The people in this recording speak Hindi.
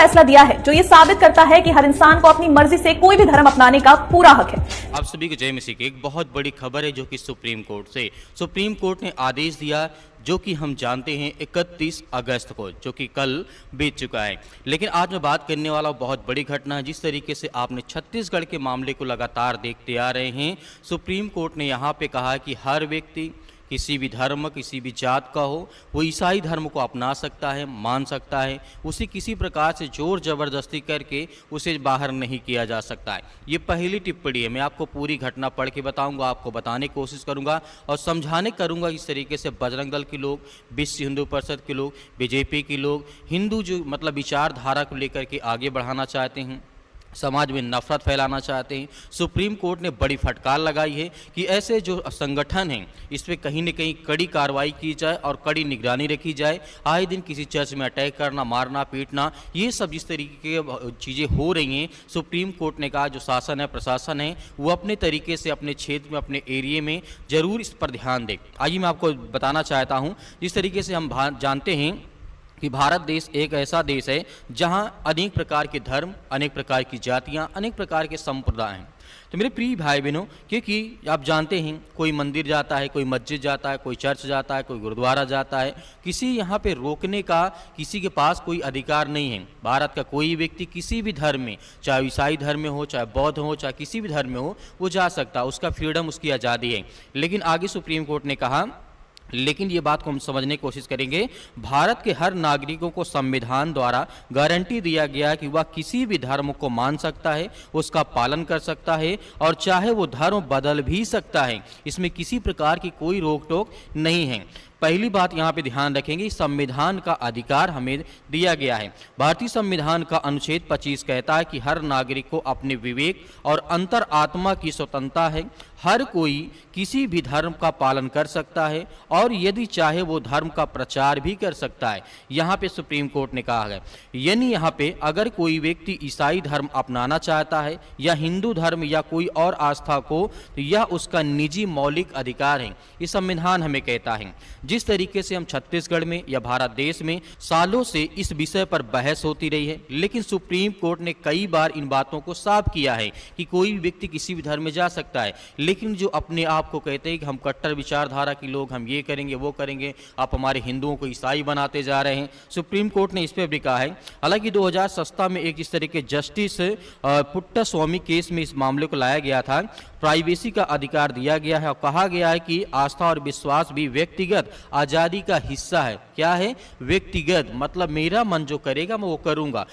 फैसला दिया है जो ये साबित करता है कि हर इंसान को अपनी मर्जी से कोई भी धर्म अपनाने का पूरा हक है। आप सभी को जय मसीह की एक बहुत बड़ी खबर है जो कि सुप्रीम कोर्ट ने आदेश दिया, जो कि हम जानते हैं 31 अगस्त को, जो कि कल बीत चुका है। लेकिन आज मैं बात करने वाला बहुत बड़ी घटना है। जिस तरीके से आपने छत्तीसगढ़ के मामले को लगातार देखते आ रहे हैं, सुप्रीम कोर्ट ने यहाँ पे कहा कि हर व्यक्ति किसी भी धर्म, किसी भी जात का हो, वो ईसाई धर्म को अपना सकता है, मान सकता है। उसे किसी प्रकार से जोर जबरदस्ती करके उसे बाहर नहीं किया जा सकता है। ये पहली टिप्पणी है। मैं आपको पूरी घटना पढ़ के बताऊंगा, आपको बताने की कोशिश करूंगा और समझाने करूंगा इस तरीके से बजरंग दल के लोग, विश्व हिंदू परिषद के लोग, बीजेपी के लोग, हिंदू जो मतलब विचारधारा को लेकर के आगे बढ़ाना चाहते हैं, समाज में नफरत फैलाना चाहते हैं। सुप्रीम कोर्ट ने बड़ी फटकार लगाई है कि ऐसे जो संगठन हैं इस पर कहीं न कहीं कड़ी कार्रवाई की जाए और कड़ी निगरानी रखी जाए। आए दिन किसी चर्च में अटैक करना, मारना, पीटना, ये सब जिस तरीके की चीज़ें हो रही हैं, सुप्रीम कोर्ट ने कहा जो शासन है, प्रशासन है, वो अपने तरीके से अपने क्षेत्र में, अपने एरिए में ज़रूर इस पर ध्यान दे। आइए मैं आपको बताना चाहता हूँ, जिस तरीके से हम जानते हैं कि भारत देश एक ऐसा देश है जहां अनेक प्रकार के धर्म, अनेक प्रकार की जातियां, अनेक प्रकार के संप्रदाय हैं। तो मेरे प्रिय भाई बहनों, क्योंकि आप जानते हैं कोई मंदिर जाता है, कोई मस्जिद जाता है, कोई चर्च जाता है, कोई गुरुद्वारा जाता है, किसी यहाँ पे रोकने का किसी के पास कोई अधिकार नहीं है। भारत का कोई व्यक्ति किसी भी धर्म में, चाहे ईसाई धर्म में हो, चाहे बौद्ध हो, चाहे किसी भी धर्म में हो, वो जा सकता है। उसका फ्रीडम, उसकी आज़ादी है। लेकिन आगे सुप्रीम कोर्ट ने कहा, लेकिन ये बात को हम समझने की कोशिश करेंगे, भारत के हर नागरिकों को संविधान द्वारा गारंटी दिया गया कि वह किसी भी धर्म को मान सकता है, उसका पालन कर सकता है और चाहे वो धर्म बदल भी सकता है। इसमें किसी प्रकार की कोई रोक टोक नहीं है। पहली बात यहाँ पे ध्यान रखेंगे, संविधान का अधिकार हमें दिया गया है। भारतीय संविधान का अनुच्छेद 25 कहता है कि हर नागरिक को अपने विवेक और अंतर आत्मा की स्वतंत्रता है। हर कोई किसी भी धर्म का पालन कर सकता है और यदि चाहे वो धर्म का प्रचार भी कर सकता है। यहाँ पे सुप्रीम कोर्ट ने कहा है, यानी यहाँ पे अगर कोई व्यक्ति ईसाई धर्म अपनाना चाहता है या हिंदू धर्म या कोई और आस्था को, तो यह उसका निजी मौलिक अधिकार है। ये संविधान हमें कहता है। जिस तरीके से हम छत्तीसगढ़ में या भारत देश में सालों से इस विषय पर बहस होती रही है, लेकिन सुप्रीम कोर्ट ने कई बार इन बातों को साफ किया है कि कोई भी व्यक्ति किसी भी धर्म में जा सकता है। लेकिन जो अपने आप को कहते हैं कि हम कट्टर विचारधारा के लोग, हम ये करेंगे, वो करेंगे, आप हमारे हिंदुओं को ईसाई बनाते जा रहे हैं, सुप्रीम कोर्ट ने इस पर भी कहा है। हालांकि 2017 में एक इस तरीके जस्टिस पुट्टास्वामी केस में इस मामले को लाया गया था। प्राइवेसी का अधिकार दिया गया है और कहा गया है कि आस्था और विश्वास भी व्यक्तिगत आज़ादी का हिस्सा है। क्या है? व्यक्तिगत, मतलब मेरा मन जो करेगा मैं वो करूंगा।